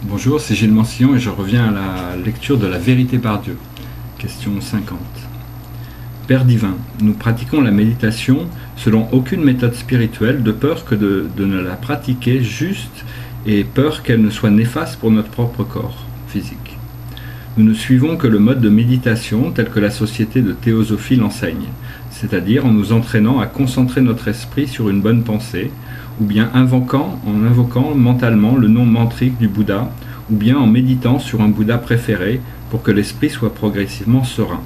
Bonjour, c'est Gilles Mancillon et je reviens à la lecture de La vérité par Dieu. Question 50. Père divin, nous pratiquons la méditation selon aucune méthode spirituelle de peur que de ne la pratiquer juste et peur qu'elle ne soit néfaste pour notre propre corps physique. Nous ne suivons que le mode de méditation tel que la société de théosophie l'enseigne, c'est-à-dire en nous entraînant à concentrer notre esprit sur une bonne pensée, ou bien en invoquant mentalement le nom mantrique du Bouddha, ou bien en méditant sur un Bouddha préféré pour que l'esprit soit progressivement serein.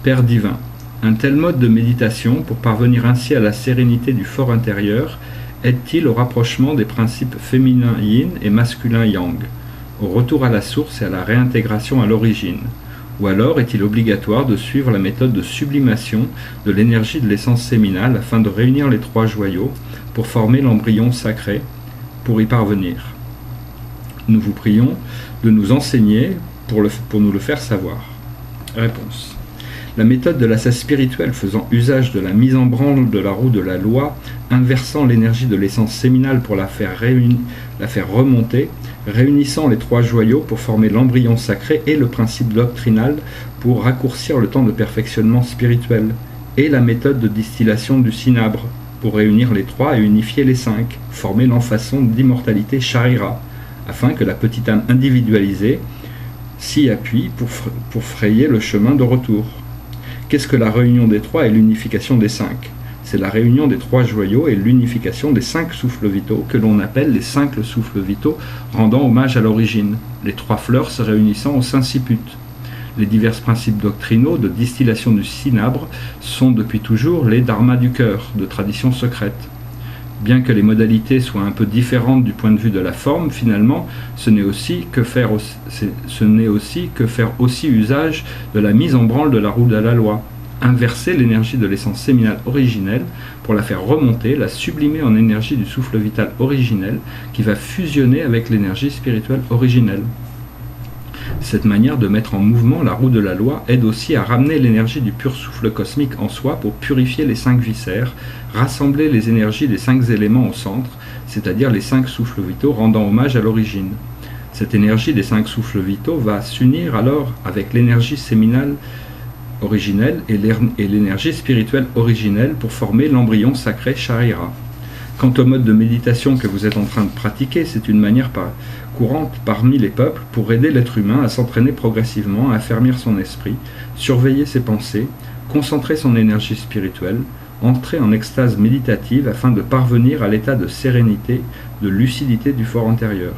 Père divin, un tel mode de méditation, pour parvenir ainsi à la sérénité du fort intérieur, aide-t-il au rapprochement des principes féminins yin et masculins yang, au retour à la source et à la réintégration à l'origine? Ou alors est-il obligatoire de suivre la méthode de sublimation de l'énergie de l'essence séminale afin de réunir les trois joyaux pour former l'embryon sacré? Pour y parvenir, nous vous prions de nous enseigner pour nous le faire savoir. Réponse. La méthode de l'ascèse spirituelle faisant usage de la mise en branle de la roue de la loi, inversant l'énergie de l'essence séminale pour la faire remonter, réunissant les trois joyaux pour former l'embryon sacré et le principe doctrinal pour raccourcir le temps de perfectionnement spirituel, et la méthode de distillation du cinabre pour réunir les trois et unifier les cinq, former l'enfaçon d'immortalité Sharira, afin que la petite âme individualisée s'y appuie pour frayer le chemin de retour. Qu'est-ce que la réunion des trois et l'unification des cinq? C'est la réunion des trois joyaux et l'unification des cinq souffles vitaux que l'on appelle les cinq souffles vitaux, rendant hommage à l'origine, les trois fleurs se réunissant au Saint-Siput. Les divers principes doctrinaux de distillation du cinabre sont depuis toujours les dharmas du cœur, de tradition secrète. Bien que les modalités soient un peu différentes du point de vue de la forme, finalement, ce n'est aussi que faire aussi usage de la mise en branle de la roue de la loi. Inverser l'énergie de l'essence séminale originelle pour la faire remonter, la sublimer en énergie du souffle vital originel qui va fusionner avec l'énergie spirituelle originelle. Cette manière de mettre en mouvement la roue de la loi aide aussi à ramener l'énergie du pur souffle cosmique en soi pour purifier les cinq viscères, rassembler les énergies des cinq éléments au centre, c'est-à-dire les cinq souffles vitaux rendant hommage à l'origine. Cette énergie des cinq souffles vitaux va s'unir alors avec l'énergie séminale originelle et l'énergie spirituelle originelle pour former l'embryon sacré Sharira. Quant au mode de méditation que vous êtes en train de pratiquer, c'est une manière courante parmi les peuples pour aider l'être humain à s'entraîner progressivement, à affermir son esprit, surveiller ses pensées, concentrer son énergie spirituelle, entrer en extase méditative afin de parvenir à l'état de sérénité, de lucidité du fort intérieur.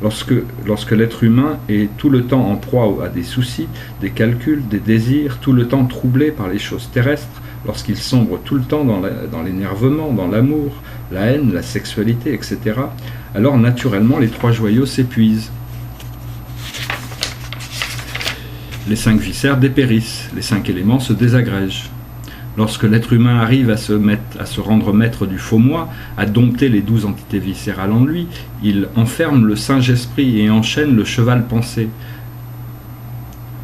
Lorsque l'être humain est tout le temps en proie à des soucis, des calculs, des désirs, tout le temps troublé par les choses terrestres, lorsqu'il sombre tout le temps dans l'énervement, dans l'amour, la haine, la sexualité, etc., alors naturellement les trois joyaux s'épuisent. Les cinq viscères dépérissent, les cinq éléments se désagrègent. Lorsque l'être humain arrive à se rendre maître du faux moi, à dompter les 12 entités viscérales en lui, il enferme le Saint-Esprit et enchaîne le cheval pensée,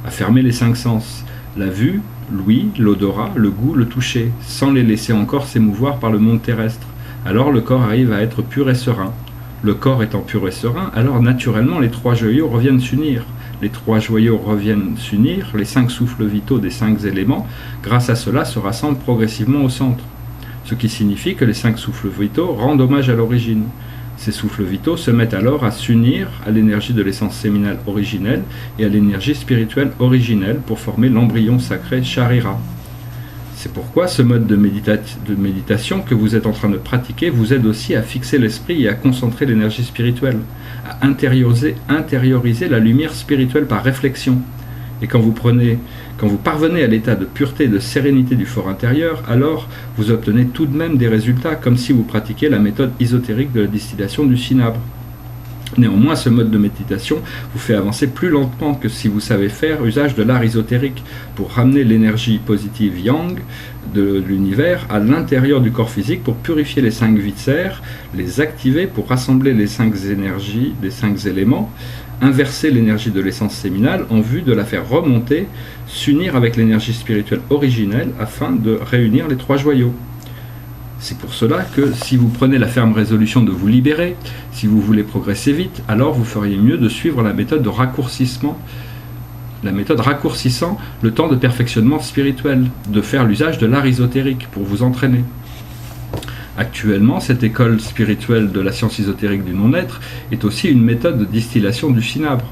à fermer les cinq sens, la vue, l'ouïe, l'odorat, le goût, le toucher, sans les laisser encore s'émouvoir par le monde terrestre. Alors le corps arrive à être pur et serein. Le corps étant pur et serein, alors naturellement les trois joyaux reviennent s'unir. Les trois joyaux reviennent s'unir, les cinq souffles vitaux des cinq éléments, grâce à cela, se rassemblent progressivement au centre. Ce qui signifie que les cinq souffles vitaux rendent hommage à l'origine. Ces souffles vitaux se mettent alors à s'unir à l'énergie de l'essence séminale originelle et à l'énergie spirituelle originelle pour former l'embryon sacré Sharira. C'est pourquoi ce mode de méditation que vous êtes en train de pratiquer vous aide aussi à fixer l'esprit et à concentrer l'énergie spirituelle, à intérioriser la lumière spirituelle par réflexion. Et quand vous parvenez à l'état de pureté et de sérénité du fort intérieur, alors vous obtenez tout de même des résultats comme si vous pratiquiez la méthode ésotérique de la distillation du cinabre. Néanmoins, ce mode de méditation vous fait avancer plus lentement que si vous savez faire usage de l'art ésotérique pour ramener l'énergie positive yang de l'univers à l'intérieur du corps physique pour purifier les cinq viscères, les activer pour rassembler les cinq énergies des cinq éléments, inverser l'énergie de l'essence séminale en vue de la faire remonter, s'unir avec l'énergie spirituelle originelle afin de réunir les trois joyaux. C'est pour cela que si vous prenez la ferme résolution de vous libérer, si vous voulez progresser vite, alors vous feriez mieux de suivre la méthode de raccourcissement, la méthode raccourcissant le temps de perfectionnement spirituel, de faire l'usage de l'art ésotérique pour vous entraîner. Actuellement, cette école spirituelle de la science ésotérique du non-être est aussi une méthode de distillation du cinabre,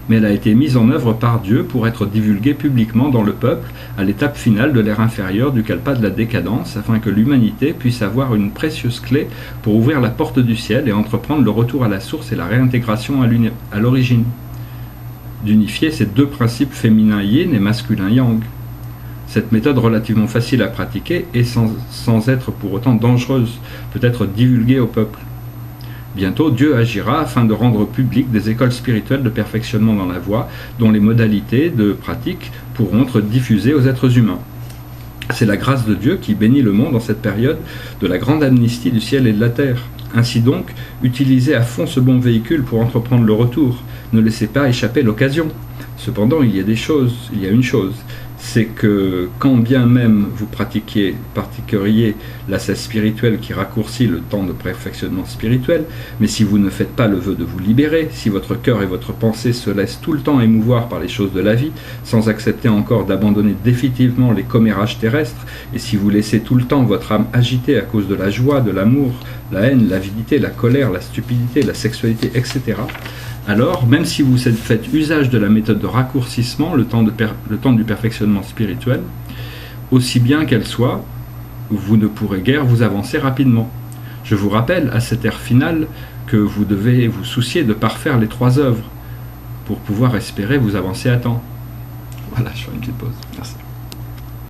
mais elle a été mise en œuvre par Dieu pour être divulguée publiquement dans le peuple à l'étape finale de l'ère inférieure du kalpa de la décadence, afin que l'humanité puisse avoir une précieuse clé pour ouvrir la porte du ciel et entreprendre le retour à la source et la réintégration à l'origine, d'unifier ces deux principes féminins yin et masculin yang. Cette méthode relativement facile à pratiquer et sans être pour autant dangereuse peut être divulguée au peuple. Bientôt, Dieu agira afin de rendre publiques des écoles spirituelles de perfectionnement dans la voie, dont les modalités de pratique pourront être diffusées aux êtres humains. C'est la grâce de Dieu qui bénit le monde en cette période de la grande amnistie du ciel et de la terre. Ainsi donc, utilisez à fond ce bon véhicule pour entreprendre le retour. Ne laissez pas échapper l'occasion. Cependant, il y a une chose, c'est que quand bien même vous pratiqueriez l'ascèse spirituelle qui raccourcit le temps de perfectionnement spirituel, mais si vous ne faites pas le vœu de vous libérer, si votre cœur et votre pensée se laissent tout le temps émouvoir par les choses de la vie, sans accepter encore d'abandonner définitivement les commérages terrestres, et si vous laissez tout le temps votre âme agitée à cause de la joie, de l'amour, la haine, l'avidité, la colère, la stupidité, la sexualité, etc., alors, même si vous faites usage de la méthode de raccourcissement, le temps du perfectionnement spirituel, aussi bien qu'elle soit, vous ne pourrez guère vous avancer rapidement. Je vous rappelle, à cette ère finale, que vous devez vous soucier de parfaire les 3 œuvres pour pouvoir espérer vous avancer à temps. Voilà, je ferai une petite pause. Merci.